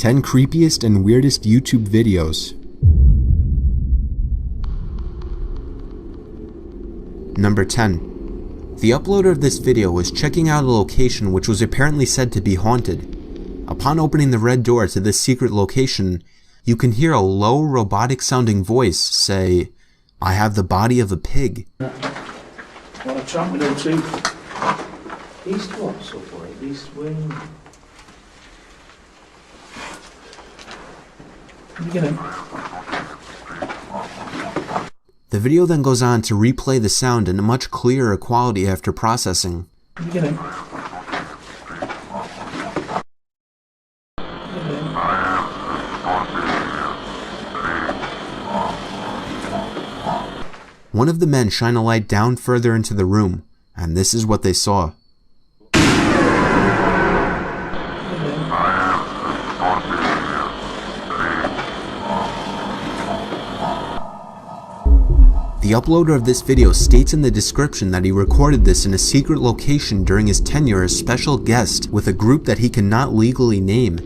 10 Creepiest and Weirdest YouTube Videos. Number 10. The uploader of this video was checking out a location which was apparently said to be haunted. Upon opening the red door to this secret location, you can hear a low robotic sounding voice say, "I have the body of a pig." What a chunk with no tooth. East what, so far? East wing. Let me get him. The video then goes on to replay the sound in a much clearer quality after processing. Let me get him. One of the men shine a light down further into the room, and this is what they saw. The uploader of this video states in the description that he recorded this in a secret location during his tenure as special guest with a group that he cannot legally name.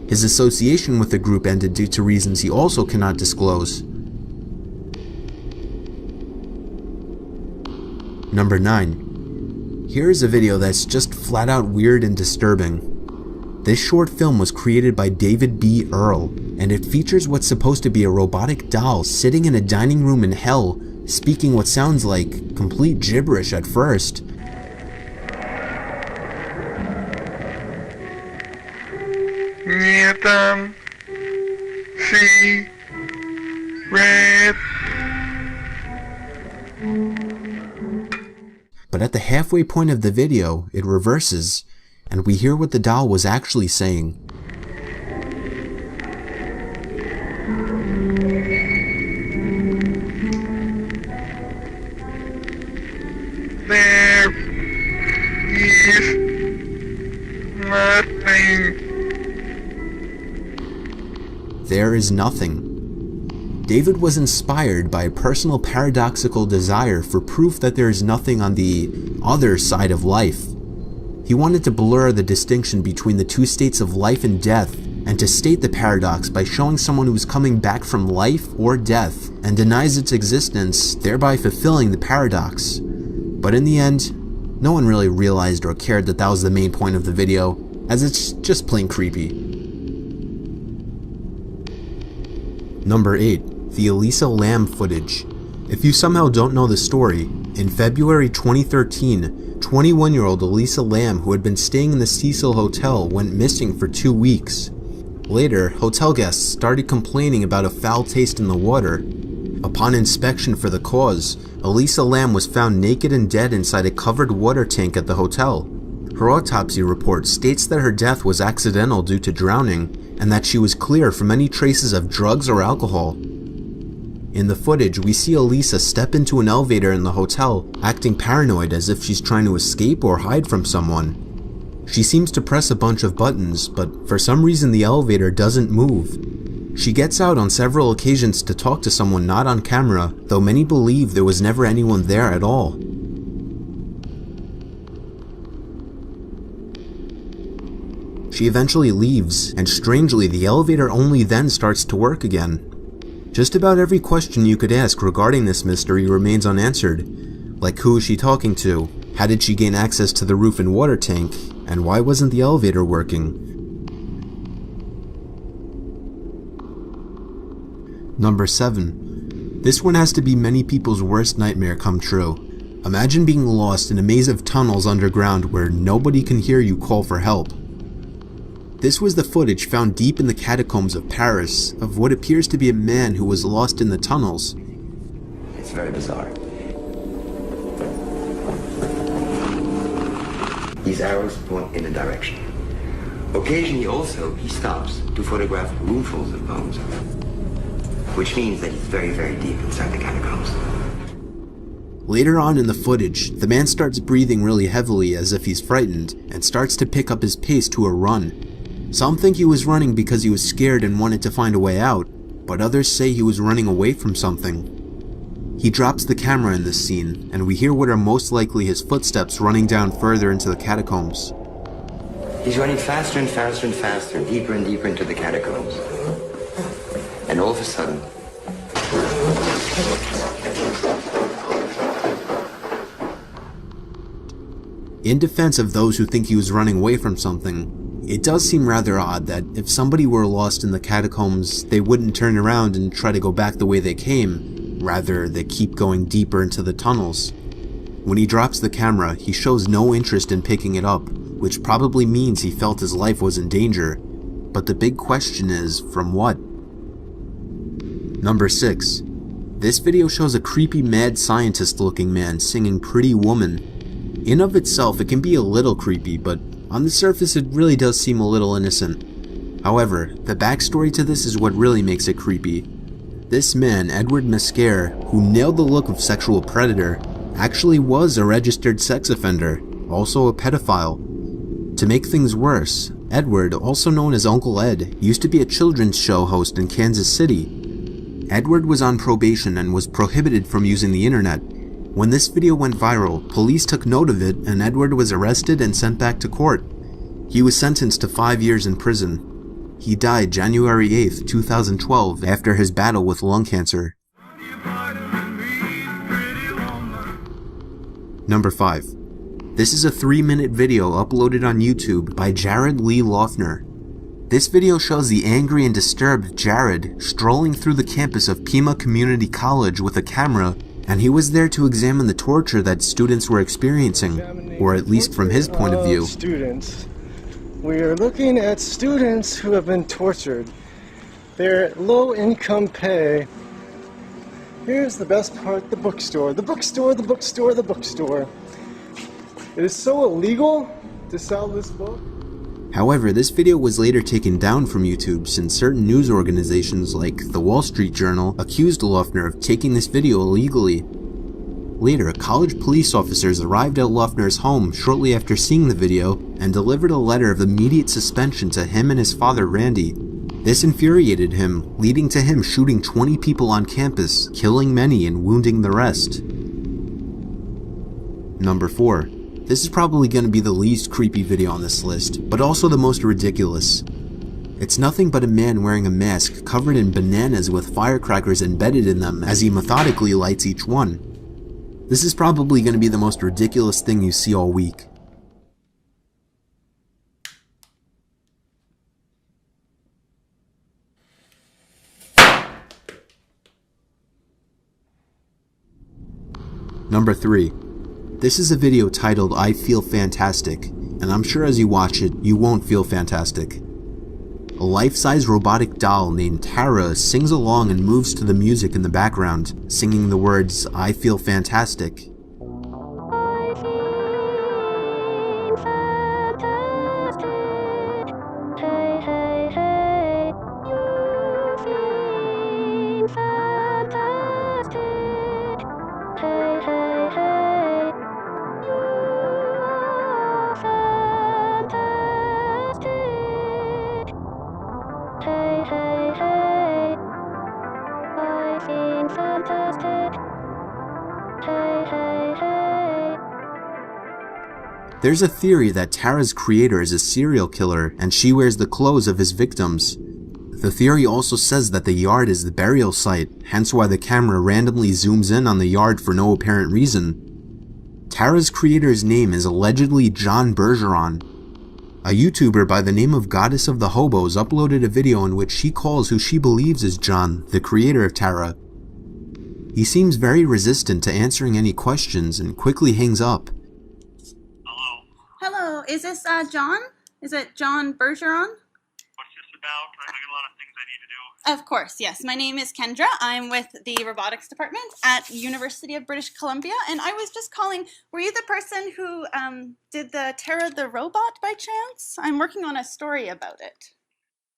His association with the group ended due to reasons he also cannot disclose. Number 9. Here is a video that's just flat out weird and disturbing. This short film was created by David B. Earl, and it features what's supposed to be a robotic doll sitting in a dining room in hell, speaking what sounds like complete gibberish at first. But at the halfway point of the video, it reverses, and we hear what the doll was actually saying. There is nothing. There is nothing. David was inspired by a personal paradoxical desire for proof that there is nothing on the other side of life. He wanted to blur the distinction between the two states of life and death, and to state the paradox by showing someone who is coming back from life or death and denies its existence, thereby fulfilling the paradox. But in the end, no one really realized or cared that that was the main point of the video, as it's just plain creepy. Number 8. The Elisa Lam footage. If you somehow don't know the story, in February 2013, 21-year-old Elisa Lam, who had been staying in the Cecil Hotel, went missing for 2 weeks. Later, hotel guests started complaining about a foul taste in the water. Upon inspection for the cause, Elisa Lam was found naked and dead inside a covered water tank at the hotel. Her autopsy report states that her death was accidental due to drowning, and that she was clear from any traces of drugs or alcohol. In the footage, we see Elisa step into an elevator in the hotel, acting paranoid as if she's trying to escape or hide from someone. She seems to press a bunch of buttons, but for some reason the elevator doesn't move. She gets out on several occasions to talk to someone not on camera, though many believe there was never anyone there at all. She eventually leaves, and strangely the elevator only then starts to work again. Just about every question you could ask regarding this mystery remains unanswered, like who is she talking to, how did she gain access to the roof and water tank, and why wasn't the elevator working? Number 7. This one has to be many people's worst nightmare come true. Imagine being lost in a maze of tunnels underground where nobody can hear you call for help. This was the footage found deep in the catacombs of Paris of what appears to be a man who was lost in the tunnels. It's very bizarre. These arrows point in a direction. Occasionally also he stops to photograph roomfuls of bones, which means that he's very, very deep inside the catacombs. Later on in the footage, the man starts breathing really heavily as if he's frightened, and starts to pick up his pace to a run. Some think he was running because he was scared and wanted to find a way out, but others say he was running away from something. He drops the camera in this scene, and we hear what are most likely his footsteps running down further into the catacombs. He's running faster and faster and faster, deeper and deeper into the catacombs. And all of a sudden, in defense of those who think he was running away from something, it does seem rather odd that if somebody were lost in the catacombs, they wouldn't turn around and try to go back the way they came. Rather, they keep going deeper into the tunnels. When he drops the camera, he shows no interest in picking it up, which probably means he felt his life was in danger. But the big question is, from what? Number 6. This video shows a creepy mad scientist looking man singing Pretty Woman. In of itself, it can be a little creepy, but on the surface it really does seem a little innocent. However, the backstory to this is what really makes it creepy. This man, Edward Mescare, who nailed the look of sexual predator, actually was a registered sex offender, also a pedophile. To make things worse, Edward, also known as Uncle Ed, used to be a children's show host in Kansas City. Edward was on probation and was prohibited from using the internet. When this video went viral, police took note of it and Edward was arrested and sent back to court. He was sentenced to 5 years in prison. He died January 8th, 2012 after his battle with lung cancer. Number 5. This is a 3-minute video uploaded on YouTube by Jared Lee Loeffner. This video shows the angry and disturbed Jared strolling through the campus of Pima Community College with a camera, and he was there to examine the torture that students were experiencing, or at least from his point of view. Students. We are looking at students who have been tortured. They're low income pay. Here's the best part, the bookstore. The bookstore, the bookstore, the bookstore. It is so illegal to sell this book. However, this video was later taken down from YouTube since certain news organizations like the Wall Street Journal accused Loeffner of taking this video illegally. Later, college police officers arrived at Loeffner's home shortly after seeing the video and delivered a letter of immediate suspension to him and his father Randy. This infuriated him, leading to him shooting 20 people on campus, killing many and wounding the rest. Number 4. This is probably going to be the least creepy video on this list, but also the most ridiculous. It's nothing but a man wearing a mask covered in bananas with firecrackers embedded in them as he methodically lights each one. This is probably going to be the most ridiculous thing you see all week. Number 3. This is a video titled I Feel Fantastic, and I'm sure as you watch it, you won't feel fantastic. A life-size robotic doll named Tara sings along and moves to the music in the background, singing the words, I feel fantastic. There's a theory that Tara's creator is a serial killer and she wears the clothes of his victims. The theory also says that the yard is the burial site, hence why the camera randomly zooms in on the yard for no apparent reason. Tara's creator's name is allegedly John Bergeron. A YouTuber by the name of Goddess of the Hobos uploaded a video in which she calls who she believes is John, the creator of Tara. He seems very resistant to answering any questions and quickly hangs up. Hello, is this John? Is it John Bergeron? What's this about? I got a lot of things I need to do. Of course, yes. My name is Kendra. I'm with the robotics department at University of British Columbia, and I was just calling, were you the person who did the Tara the Robot by chance? I'm working on a story about it.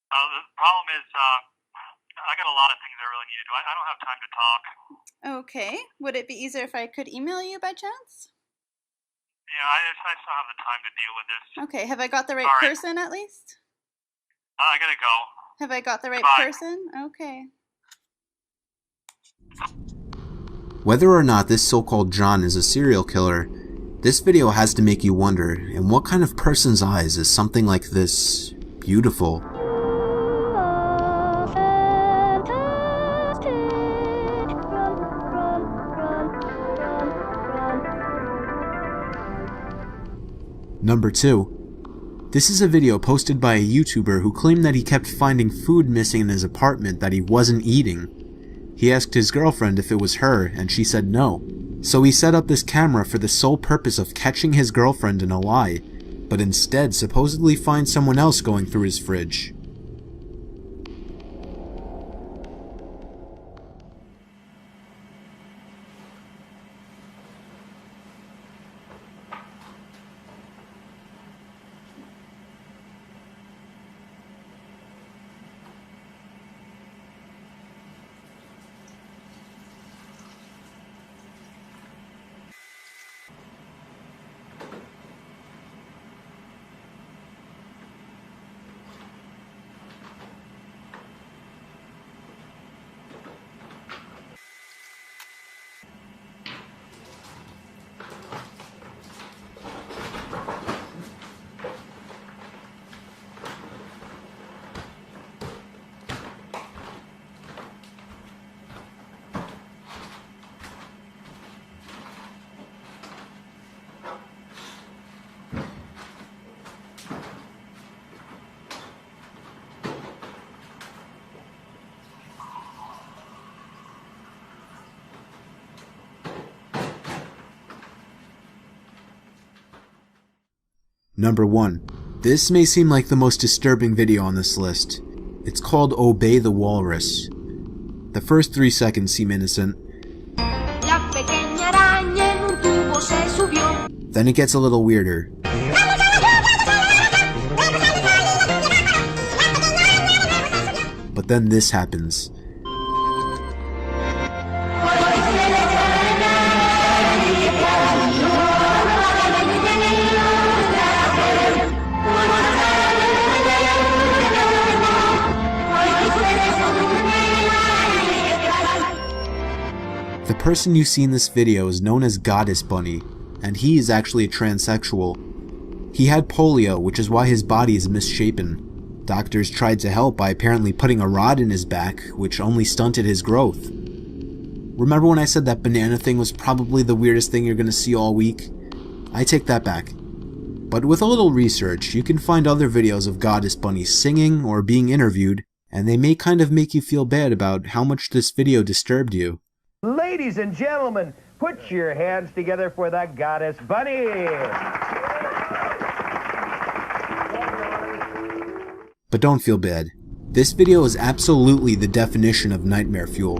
The problem is, I got a lot of things I really need to do. I don't have time to talk. Okay. Would it be easier if I could email you by chance? Yeah, I just don't have the time to deal with this. Okay, have I got the right All right. person at least? I gotta go. Have I got the right Bye. person? Okay. Whether or not this so-called John is a serial killer, This video has to make you wonder, in what kind of person's eyes is something like this beautiful? Number 2. This is a video posted by a YouTuber who claimed that he kept finding food missing in his apartment that he wasn't eating. He asked his girlfriend if it was her, and she said no. So he set up this camera for the sole purpose of catching his girlfriend in a lie, but instead supposedly find someone else going through his fridge. Number 1. This may seem like the most disturbing video on this list. It's called Obey the Walrus. The first 3 seconds seem innocent. Then it gets a little weirder. But then this happens. The person you see in this video is known as Goddess Bunny, and he is actually a transsexual. He had polio, which is why his body is misshapen. Doctors tried to help by apparently putting a rod in his back, which only stunted his growth. Remember when I said that banana thing was probably the weirdest thing you're gonna see all week? I take that back. But with a little research, you can find other videos of Goddess Bunny singing or being interviewed, and they may kind of make you feel bad about how much this video disturbed you. Ladies and gentlemen, put your hands together for the Goddess Bunny. But don't feel bad. This video is absolutely the definition of nightmare fuel.